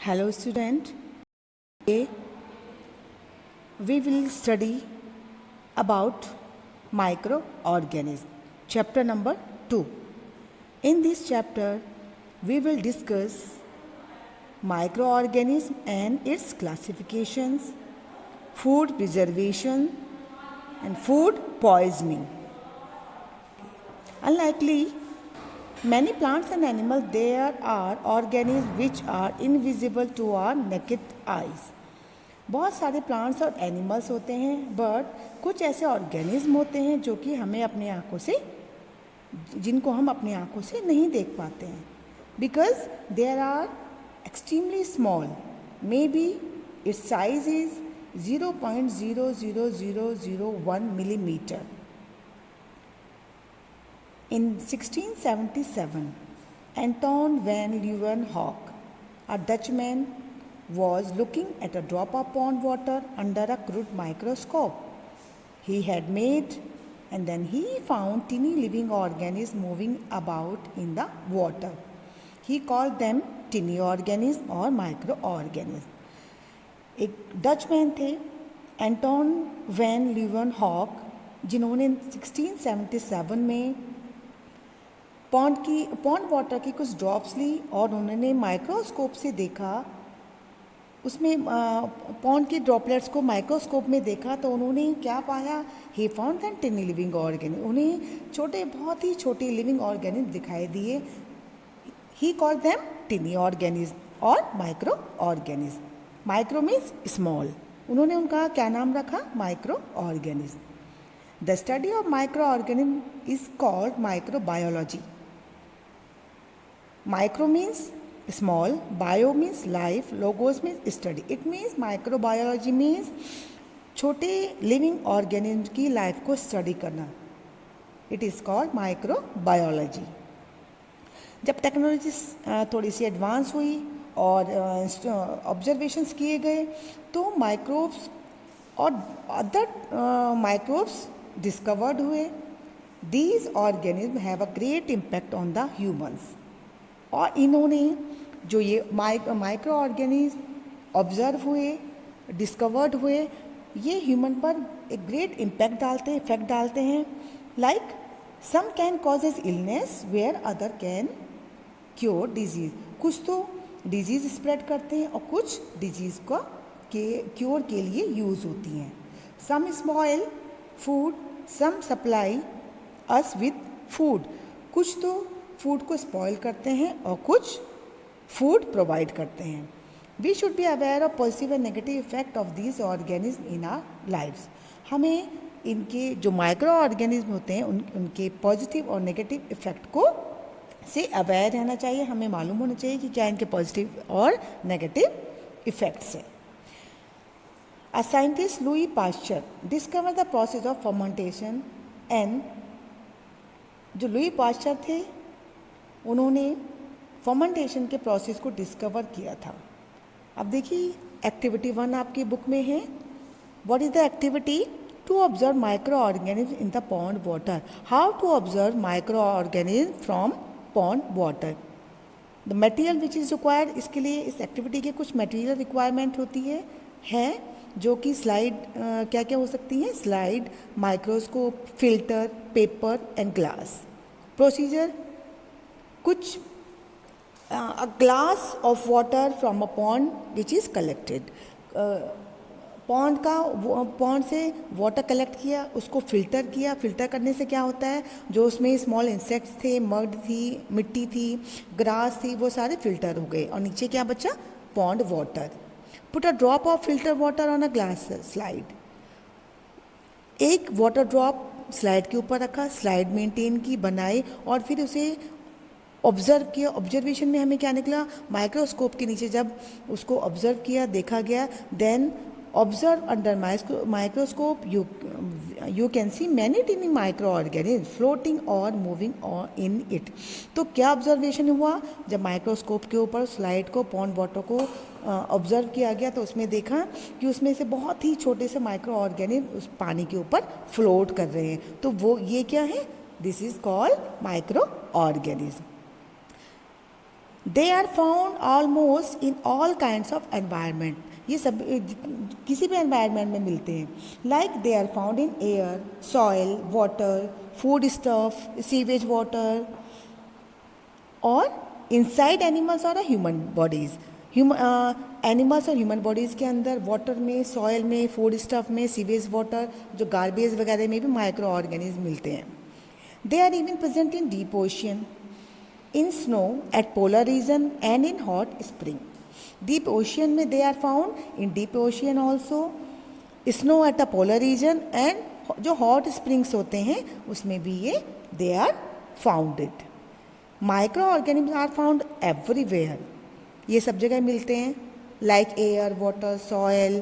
Hello student, today we will study about microorganism, chapter number 2. In this chapter we will discuss microorganism and its classifications, food preservation and food poisoning. Unlikely many plants and animals, there are organisms which are invisible to our naked eyes. बहुत सारे plants और animals होते हैं, but कुछ ऐसे organism होते हैं जो कि हमें अपनी आँखों से जिनको हम अपनी आँखों से नहीं देख पाते हैं, because there are extremely small, maybe its size is 0.00001 millimeter. In 1677, Anton van Leeuwenhoek, a Dutchman, was looking at a drop of pond water under a crude microscope he had made, and then he found teeny living organisms moving about in the water. He called them teeny organisms or microorganisms. एक Dutchman थे Anton van लीeuwenhoek, जिन्होंने 1677 में pond water की कुछ drops ली और उन्होंने microscope से देखा, उसमें पॉन्ड के ड्रॉपलेट्स को माइक्रोस्कोप में देखा तो उन्होंने क्या पाया, he found that tiny living organism, उन्हें छोटे बहुत ही छोटे लिविंग ऑर्गेनिज्म दिखाई दिए. He called them tiny organism और micro organism. Micro means small, उन्होंने उनका क्या नाम रखा, micro organism. The study of micro organism is called microbiology. Micro means small, bio means life, logos means study. It means microbiology means छोटे living organism की life को study करना. It is called microbiology. जब technology थोड़ी सी advance हुई और observations किए गए तो माइक्रोब्स और अदर माइक्रोब्स डिस्कवर्ड हुए. These organisms have a great impact on the humans. और इन्होंने जो ये माइक्रो ऑर्गेनिज्म ऑब्जर्व हुए, डिस्कवर्ड हुए, ये ह्यूमन पर एक ग्रेट इम्पैक्ट डालते हैं, इफेक्ट डालते हैं. Like some can causes illness where other can cure disease. कुछ तो डिजीज़ स्प्रेड करते हैं और कुछ डिजीज़ का के क्योर के लिए यूज़ होती हैं. Some spoil food, some supply us with food. कुछ तो फूड को स्पॉइल करते हैं और कुछ फूड प्रोवाइड करते हैं. We should be aware of positive and negative effect of these organism in our lifes. हमें इनके जो माइक्रो ऑर्गेनिज्म होते हैं उनके पॉजिटिव और नेगेटिव इफेक्ट को से अवेयर रहना चाहिए. हमें मालूम होना चाहिए कि क्या इनके पॉजिटिव और नेगेटिव इफेक्ट्स हैं. A scientist Louis Pasteur discover the process of fermentation and जो लुई पाश्चर थे उन्होंने फर्मेंटेशन के प्रोसेस को डिस्कवर किया था. अब देखिए एक्टिविटी 1 आपकी बुक में है. What is the activity? To observe micro organism in the pond water. How to observe micro organism from pond water. The material which is required, इसके लिए इस एक्टिविटी के कुछ मटेरियल रिक्वायरमेंट होती है जो कि स्लाइड क्या क्या हो सकती हैं, slide, microscope, filter, paper and glass. Procedure, कुछ a glass of water from a pond which is collected. Pond से वाटर कलेक्ट किया, उसको फिल्टर किया. फिल्टर करने से क्या होता है, जो उसमें स्मॉल इंसेक्ट्स थे, मड थी, मिट्टी थी, ग्रास थी, वो सारे फिल्टर हो गए और नीचे क्या बचा, pond water. Put a drop of filter water on a glass slide. एक वाटर ड्रॉप स्लाइड के ऊपर रखा, स्लाइड मेंटेन की, बनाई और फिर उसे ऑब्जर्व किया. ऑब्जर्वेशन में हमें क्या निकला, माइक्रोस्कोप के नीचे जब उसको ऑब्जर्व किया, देखा गया, then observe under microscope you can see many tiny micro organism floating और मूविंग इन इट. तो क्या ऑब्जर्वेशन हुआ, जब माइक्रोस्कोप के ऊपर स्लाइड को, पॉन्ड वाटर को ऑब्जर्व किया गया तो उसमें देखा कि उसमें से बहुत ही छोटे से माइक्रो ऑर्गेनिज्म उस पानी के ऊपर फ्लोट कर रहे हैं. तो वो ये क्या है, this is called micro organism. They are found almost in all kinds of environment, ये सब किसी भी एनवायरनमेंट में मिलते हैं. Like they are found in air, soil, water, food stuff, sewage water, और इनसाइड एनिमल्स और ह्यूमन बॉडीज़. एनिमल्स और ह्यूमन बॉडीज़ के अंदर, वाटर में, सॉइल में, फूड स्टफ में, सीवेज वाटर, जो गार्बेज वगैरह में भी माइक्रो ऑर्गेनिज्म मिलते हैं. They are even present in deep ocean, in snow at polar region and in hot spring. Deep ocean में they are found, in deep ocean also, snow at the polar region and जो hot springs होते हैं उसमें भी ये they are founded. Microorganisms are found everywhere. ये सब जगह मिलते हैं, like air, water, soil,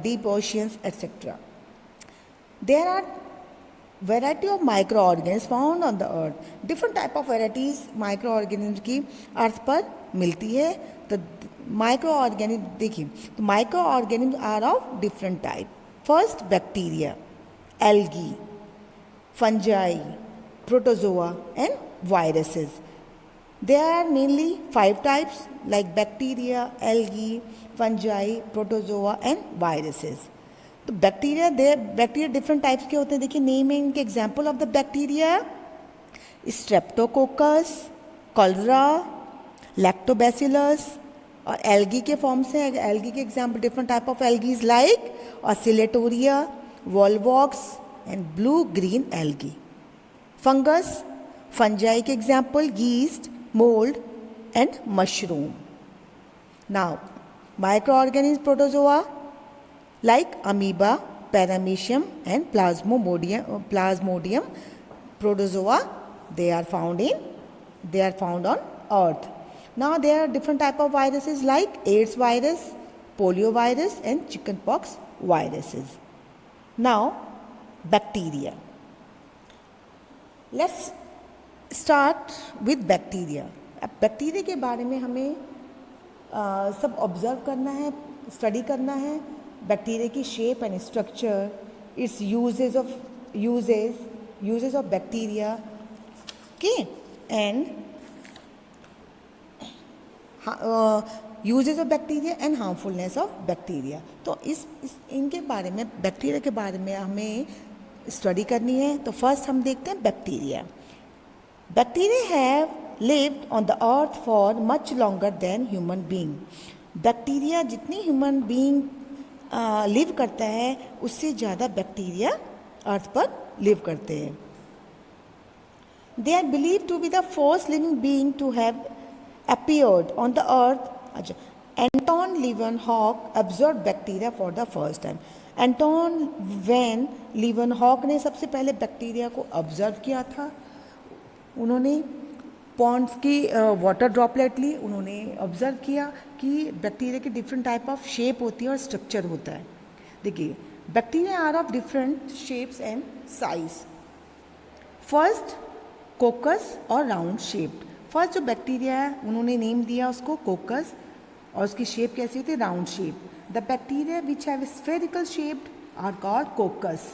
deep oceans, etc. There are variety of microorganisms found on the earth. Different type of varieties microorganisms की अर्थ पर मिलती है. तो माइक्रोऑर्गेनिज्म देखिए, तो microorganism are of different type. First bacteria, algae, fungi, protozoa and viruses. There are mainly 5 types like bacteria, algae, fungi, protozoa and viruses. तो bacteria different types के होते हैं. देखिए नेम है इनके. Example of the bacteria, streptococcus, cholera, lactobacillus. और algae के form से, एल्गी के example different type of algaes like oscillatoria, volvox and blue green algae. Fungus, fungi के example yeast, mould and mushroom. Now microorganism protozoa like amoeba, paramecium and plasmodium. Protozoa, they are found on earth. Now there are different type of viruses like AIDS virus, polio virus and chickenpox viruses. Now bacteria. Let's start with bacteria. अब bacteria के बारे में हमें सब observe करना है, study करना है. बैक्टीरिया की shape and structure, its uses of bacteria के and uses of bacteria and harmfulness of bacteria. तो इनके बारे में, बैक्टीरिया के बारे में हमें स्टडी करनी है. तो फर्स्ट हम देखते हैं bacteria. Bacteria have lived on the earth for much longer than human being. Bacteria जितनी ह्यूमन बीइंग लिव करता है उससे ज़्यादा बैक्टीरिया अर्थ पर लिव करते हैं. They are believe to be the first living being to have appeared on the earth. अच्छा, Anton Leeuwenhoek observe bacteria for the first time. Anton van Leeuwenhoek ने सबसे पहले बैक्टीरिया को ऑब्जर्व किया था. उन्होंने पॉन्ड्स की वाटर ड्रॉपलेट ली, उन्होंने ऑब्जर्व किया कि बैक्टीरिया की डिफरेंट टाइप ऑफ शेप होती है और स्ट्रक्चर होता है. देखिए bacteria are of different shapes and size. First coccus और राउंड शेप्ड. फर्स्ट जो बैक्टीरिया है उन्होंने नेम दिया उसको कोकस, और उसकी शेप कैसी होती है, round shape. The bacteria which have spherical shaped are called coccus.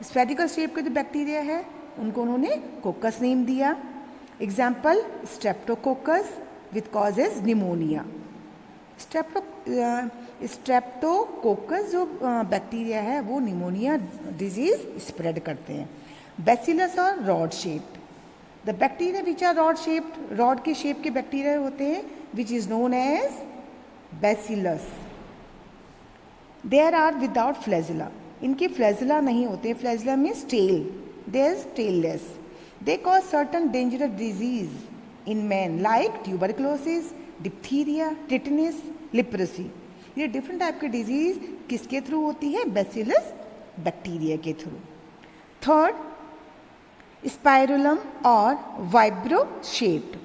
Spherical shape के जो बैक्टीरिया है उनको उन्होंने कोकस नेम दिया. Example streptococcus with causes pneumonia. Streptococcus जो बैक्टीरिया है वो निमोनिया डिजीज स्प्रेड करते हैं. बैसिलस और rod shaped. The bacteria which are rod shaped, rod के शेप के बैक्टीरिया होते हैं which is known as bacillus. There are without flagella. इनके फ्लैजिला नहीं होते. Flagella means tail, there is tailless. They cause certain dangerous disease in men like tuberculosis, diphtheria, tetanus, leprosy. ये different type की disease किसके through होती है, bacillus bacteria के through. Third spirillum और vibrio shaped.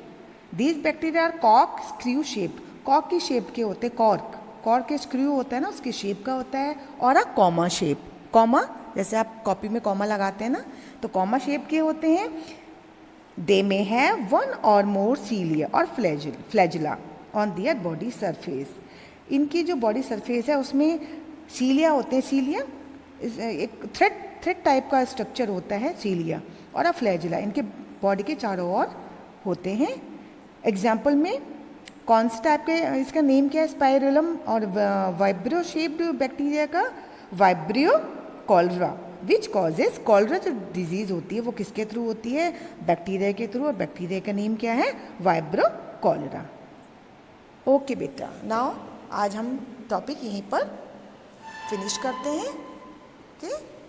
These bacteria are corkscrew shaped. कॉक की shape के होते हैं, कॉर्क के स्क्रू होता है ना, उसकी शेप का होता है. और अ कॉमा शेप, कॉमा जैसे आप कॉपी में कॉमा लगाते हैं ना, तो कॉमा शेप के होते हैं. दे मे हैव वन और मोर सीलिया और flagella on their body surface. इनकी जो बॉडी सरफेस है उसमें सीलिया होते हैं. सीलिया एक थ्रेड टाइप का स्ट्रक्चर होता है सीलिया, और फ्लैजिला इनके बॉडी के चारों ओर होते हैं. एग्जाम्पल में कौन से टाइप के, इसका नेम क्या है, स्पाइरलम और वाइब्रियो शेप्ड बैक्टीरिया का vibrio cholera, which causes cholera जो डिजीज़ होती है वो किसके थ्रू होती है, बैक्टीरिया के थ्रू, और बैक्टीरिया का नेम क्या है, वाइब्रो कॉलरा। ओके बेटा, नाउ आज हम टॉपिक यहीं पर फिनिश करते हैं। ओके।